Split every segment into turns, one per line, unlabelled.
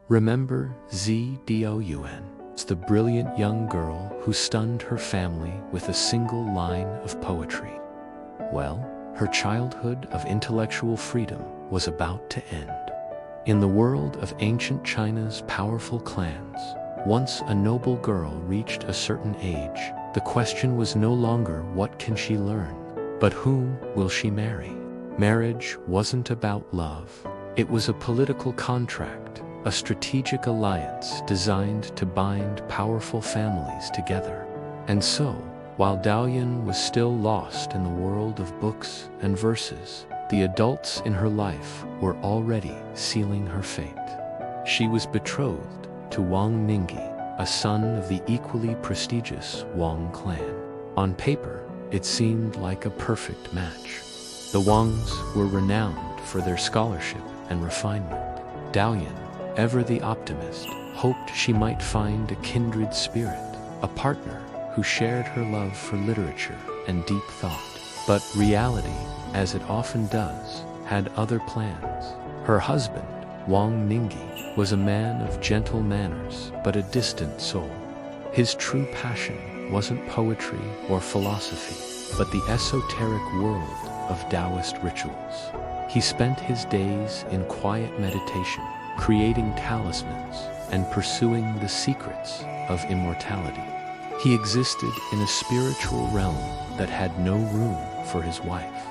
Remember Xie Daoyun, the brilliant young girl who stunned her family with a single line of poetry. Well, her childhood of intellectual freedom was about to end. In the world of ancient China's powerful clans, once a noble girl reached a certain age, the question was no longer what can she learn, but whom will she marry? Marriage wasn't about love. It was a political contract, a strategic alliance designed to bind powerful families together. And so, while Daoyun was still lost in the world of books and verses, the adults in her life were already sealing her fate. She was betrothed to Wang Ningzhi, a son of the equally prestigious Wang Clan. On paper, it seemed like a perfect match. The Wangs were renowned for their scholarship and refinement. Daoyun, ever the optimist, hoped she might find a kindred spirit, a partner who shared her love for literature and deep thought. But reality, as it often does, had other plans. Her husband, Wang Ningzhi, was a man of gentle manners but a distant soul. His true passion wasn't poetry or philosophy, but the esoteric world of Daoist rituals. He spent his days in quiet meditation, creating talismans and pursuing the secrets of immortality. He existed in a spiritual realm that had no room for his wife.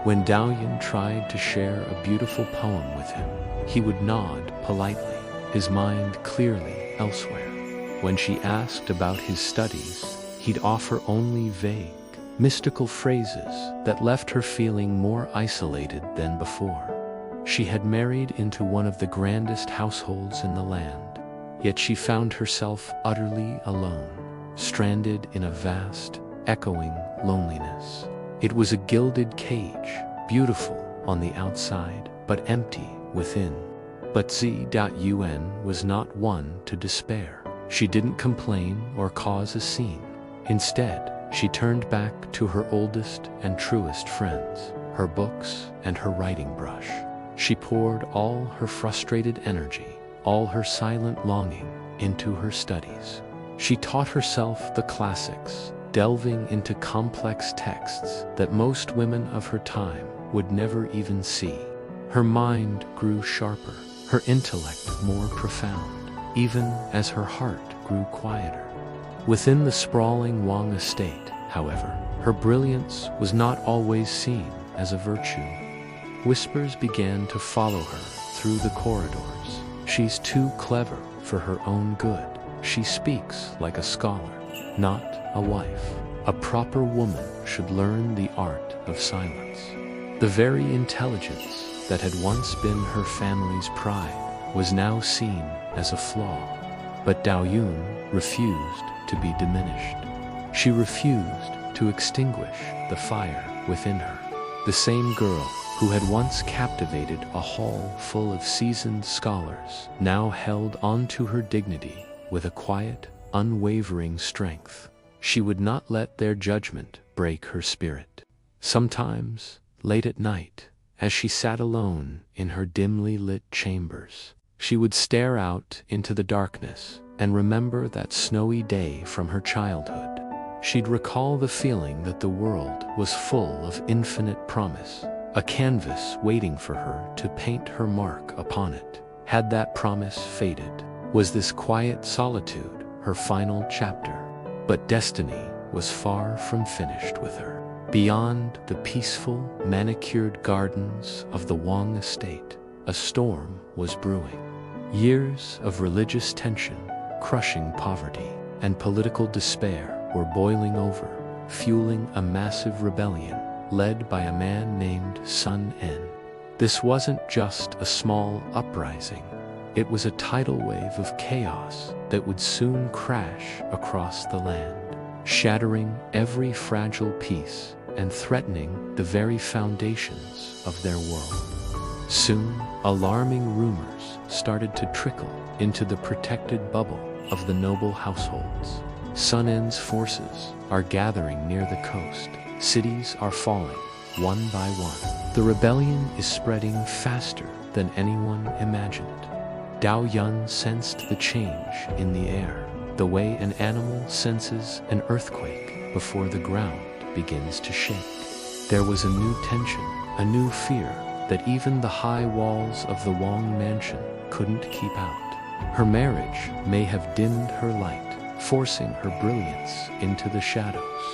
When Daoyun tried to share a beautiful poem with him, he would nod politely, his mind clearly elsewhere. When she asked about his studies, he'd offer only vague, mystical phrases that left her feeling more isolated than before. She had married into one of the grandest households in the land, yet she found herself utterly alone, stranded in a vast, echoing loneliness. It was a gilded cage, beautiful on the outside, but empty within. But Xie Daoyun was not one to despair. She didn't complain or cause a scene. Instead, she turned back to her oldest and truest friends, her books and her writing brush. She poured all her frustrated energy, all her silent longing, into her studies. She taught herself the classics, delving into complex texts that most women of her time would never even see. Her mind grew sharper, her intellect more profound, even as her heart grew quieter. Within the sprawling Wang estate, however, her brilliance was not always seen as a virtue. Whispers began to follow her through the corridors. She's too clever for her own good. She speaks like a scholar, not a wife. A proper woman should learn the art of silence. The very intelligence that had once been her family's pride was now seen as a flaw. But Daoyun refused to be diminished. She refused to extinguish the fire within her. The same girl who had once captivated a hall full of seasoned scholars now held on to her dignity with a quiet, unwavering strength. She would not let their judgment break her spirit. Sometimes, late at night, as she sat alone in her dimly lit chambers, she would stare out into the darkness and remember that snowy day from her childhood. She'd recall the feeling that the world was full of infinite promise, a canvas waiting for her to paint her mark upon it. Had that promise faded? Was this quiet solitude her final chapter? But destiny was far from finished with her. Beyond the peaceful, manicured gardens of the Wang estate, a storm was brewing. Years of religious tension, crushing poverty, and political despair were boiling over, fueling a massive rebellion led by a man named Sun En. This wasn't just a small uprising. It was a tidal wave of chaos that would soon crash across the land, shattering every fragile piece and threatening the very foundations of their world. Soon, alarming rumors started to trickle into the protected bubble of the noble households. Sun En's forces are gathering near the coast. Cities are falling, one by one. The rebellion is spreading faster than anyone imagined. Daoyun sensed the change in the air, the way an animal senses an earthquake before the ground begins to shake. There was a new tension, a new fear that even the high walls of the Wang mansion couldn't keep out. Her marriage may have dimmed her light, forcing her brilliance into the shadows.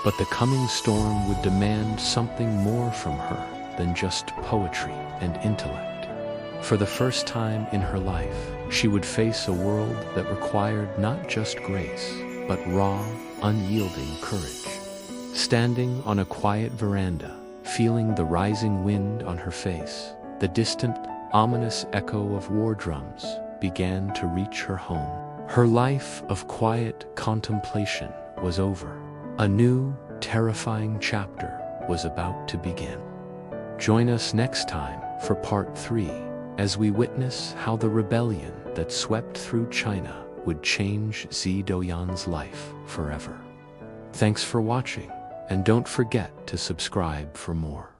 But the coming storm would demand something more from her than just poetry and intellect. For the first time in her life, she would face a world that required not just grace, but raw, unyielding courage. Standing on a quiet veranda, feeling the rising wind on her face, the distant, ominous echo of war drums began to reach her home. Her life of quiet contemplation was over. A new, terrifying chapter was about to begin. Join us next time for part 3, as we witness how the rebellion that swept through China would change Xie Daoyun's life forever. Thanks for watching, and don't forget to subscribe for more.